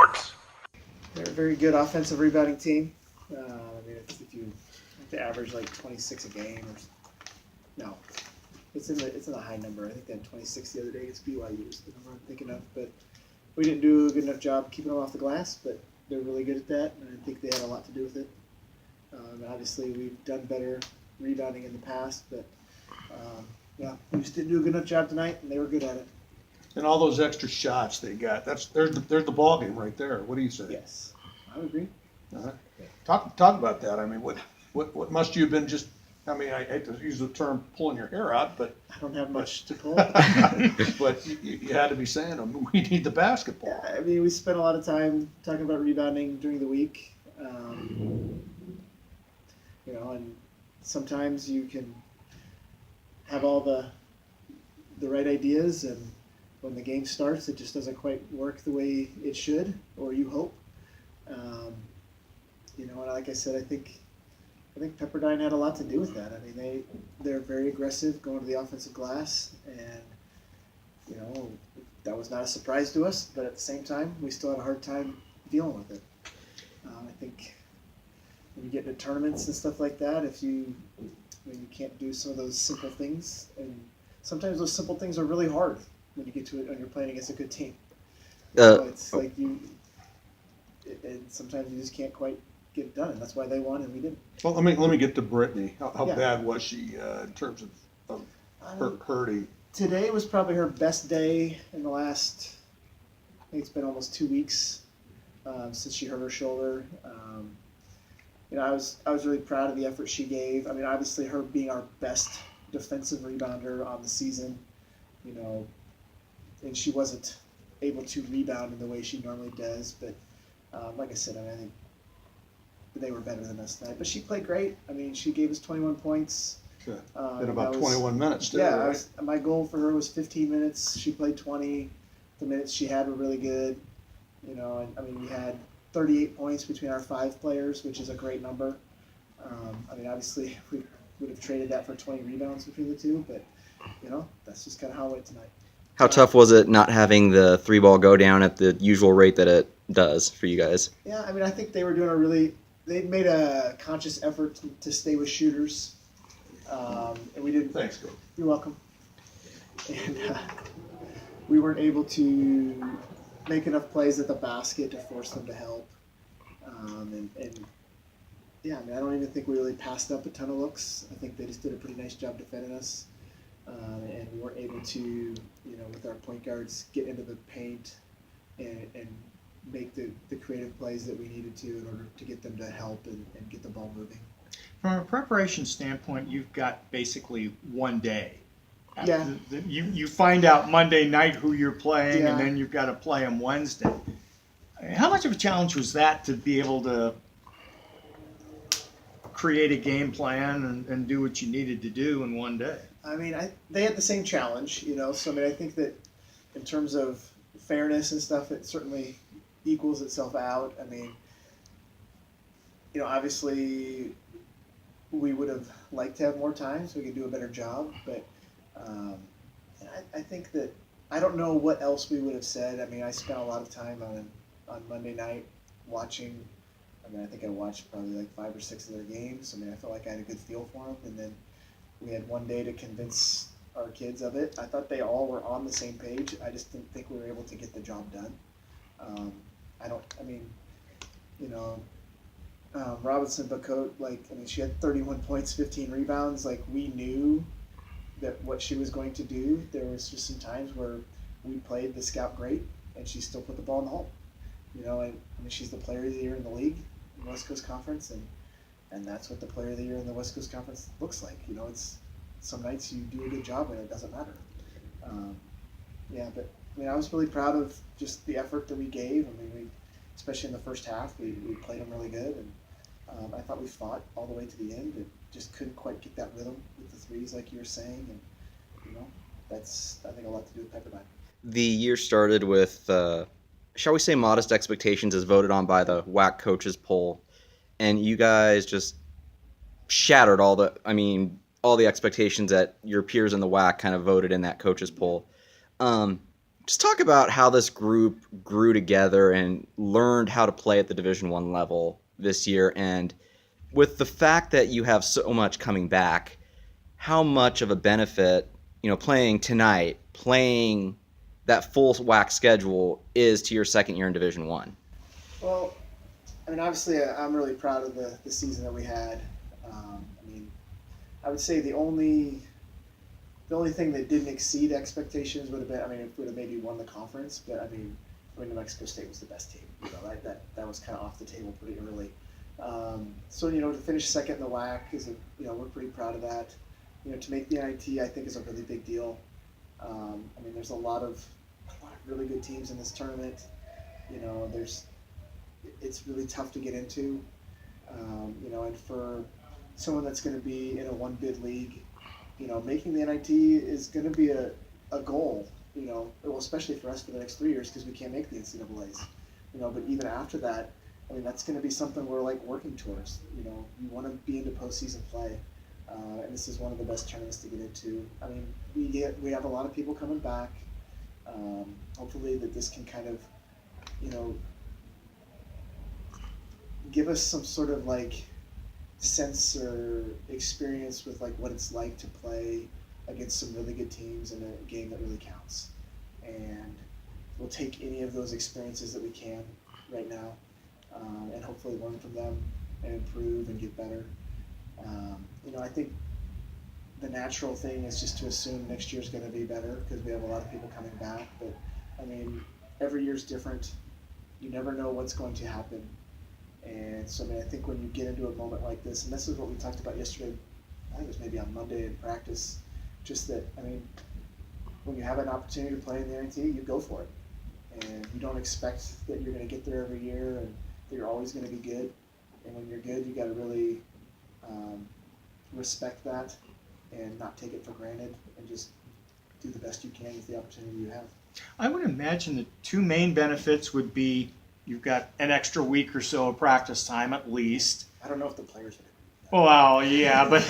Sports. They're a very good offensive rebounding team. I mean, if you have to average like 26 a game, no, it's in the high number. I think they had 26 the other day against BYU is the number I'm thinking of. But we didn't do a good enough job keeping them off the glass. But they're really good at that, and I think they had a lot to do with it. Obviously, we've done better rebounding in the past, but yeah, we just didn't do a good enough job tonight, and they were good at it. And all those extra shots they got, there's the ball game right there. What do you say? Yes, I would agree. Uh-huh. Talk about that. I mean, what must you have been just? I mean, I hate to use the term pulling your hair out, but I don't have much to pull. but you had to be saying we need the basketball. Yeah, I mean, we spent a lot of time talking about rebounding during the week. And sometimes you can have all the right ideas, and when the game starts, it just doesn't quite work the way it should, or you hope. And like I said, I think Pepperdine had a lot to do with that. I mean, they're very aggressive going to the offensive glass, and that was not a surprise to us. But at the same time, we still had a hard time dealing with it. I think when you get into tournaments and stuff like that, you can't do some of those simple things, and sometimes those simple things are really hard when you get to it when you're playing against a good team. It's like and sometimes you just can't quite get it done, and that's why they won and we didn't. Well, let me get to Brittany. How bad was she in terms of her hurting? Today was probably her best day in the last. I think it's been almost 2 weeks since she hurt her shoulder. I was really proud of the effort she gave. I mean, obviously, her being our best defensive rebounder on the season, and she wasn't able to rebound in the way she normally does. But like I said, I think they were better than us tonight. But she played great. I mean, she gave us 21 points. Okay. In about 21 minutes, too, yeah, right? My goal for her was 15 minutes. She played 20. The minutes she had were really good. And I mean, we had 38 points between our 5 players, which is a great number. I mean, obviously, we would have traded that for 20 rebounds between the two, but, that's just kind of how it went tonight. How tough was it not having the 3-ball go down at the usual rate that it does for you guys? Yeah, I mean, I think they were doing they made a conscious effort to stay with shooters. And we didn't. Thanks, Coach. You're welcome. And we weren't able to make enough plays at the basket to force them to help. And yeah, I mean, I don't even think we really passed up a ton of looks. I think they just did a pretty nice job defending us. And we weren't able to, with our point guards, get into the paint and make the creative plays that we needed to in order to get them to help and get the ball moving. From a preparation standpoint, you've got basically one day. Yeah. You find out Monday night who you're playing, Yeah. and then you've got to play them Wednesday. How much of a challenge was that to be able to create a game plan and do what you needed to do in one day? I mean, they had the same challenge, so I mean, I think that in terms of fairness and stuff, it certainly equals itself out. I mean, obviously we would have liked to have more time so we could do a better job, but I think that I don't know what else we would have said. I mean, I spent a lot of time on Monday night watching. I mean, I think I watched probably like 5 or 6 of their games. I mean, I felt like I had a good feel for them, and then we had one day to convince our kids of it. I thought they all were on the same page. I just didn't think we were able to get the job done. Robinson Bacote, she had 31 points, 15 rebounds. Like, we knew that what she was going to do. There was just some times where we played the scout great, and she still put the ball in the hole. And I mean, she's the player of the year in the league, in the West Coast Conference, and that's what the player of the year in the West Coast Conference looks like. It's some nights you do a good job and it doesn't matter. But I mean, I was really proud of just the effort that we gave. I mean, especially in the first half, we played them really good, and I thought we fought all the way to the end, and just couldn't quite get that rhythm with the threes, like you were saying, and that's, I think, a lot to do with Pepperdine. The year started with, shall we say, modest expectations as voted on by the WAC coaches poll, and you guys just shattered all the expectations that your peers in the WAC kind of voted in that coaches poll. Just talk about how this group grew together and learned how to play at the Division I level this year, and with the fact that you have so much coming back, how much of a benefit, playing tonight, playing that full WAC schedule is to your second year in Division I? Well, I mean, obviously, I'm really proud of the season that we had. I would say the only thing that didn't exceed expectations would have been, if we would have maybe won the conference, but New Mexico State was the best team. That was kind of off the table pretty early. So to finish second in the WAC is we're pretty proud of that. To make the NIT, I think is a really big deal. There's a lot of really good teams in this tournament. It's really tough to get into. And for someone that's going to be in a one bid league, making the NIT is going to be a goal. Well, especially for us for the next 3 years because we can't make the NCAA's. But even after that, that's going to be something we're working towards. You want to be into postseason play, and this is one of the best tournaments to get into. We have a lot of people coming back. Hopefully that this can kind of, give us some sort of sense or experience with what it's like to play against some really good teams in a game that really counts. And we'll take any of those experiences that we can right now, and hopefully learn from them and improve and get better. I think the natural thing is just to assume next year's going to be better because we have a lot of people coming back. But every year's different. You never know what's going to happen. And so, I think when you get into a moment like this, and this is what we talked about yesterday, I think it was maybe on Monday in practice, just that, when you have an opportunity to play in the NIT, you go for it. And you don't expect that you're going to get there every year and that you're always going to be good. And when you're good, you got to really respect that and not take it for granted and just do the best you can with the opportunity you have. I would imagine the two main benefits would be you've got an extra week or so of practice time at least. I don't know if the players are. Well, yeah, but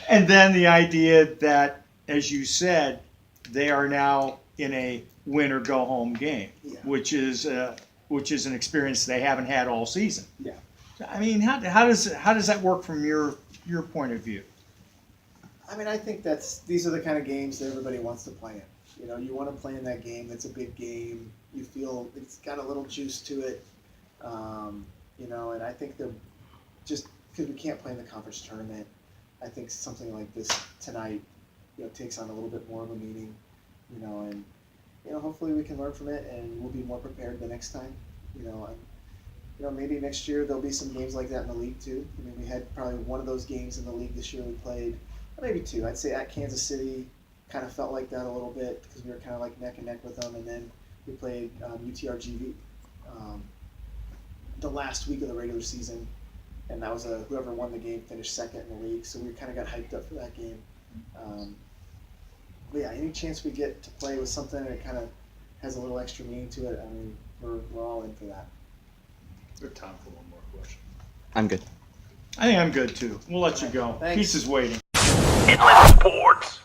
and then the idea that, as you said, they are now in a win or go home game, which is an experience they haven't had all season. Yeah. How does that work from your point of view? I think these are the kind of games that everybody wants to play in. You want to play in that game. That's a big game. You feel it's got a little juice to it, and I think they're just because we can't play in the conference tournament. I think something like this tonight, takes on a little bit more of a meaning, and hopefully we can learn from it and we'll be more prepared the next time, and maybe next year there'll be some games like that in the league too. We had probably one of those games in the league this year we played, or maybe two. I'd say at Kansas City, kind of felt like that a little bit because we were kind of neck and neck with them, and then we played UTRGV the last week of the regular season, and that was whoever won the game finished second in the league, so we kind of got hyped up for that game. But yeah, any chance we get to play with something that kind of has a little extra meaning to it, we're all in for that. Good time for one more question. I'm good. I think I'm good too. We'll let you go. Thanks. Peace is waiting. Inland Sports.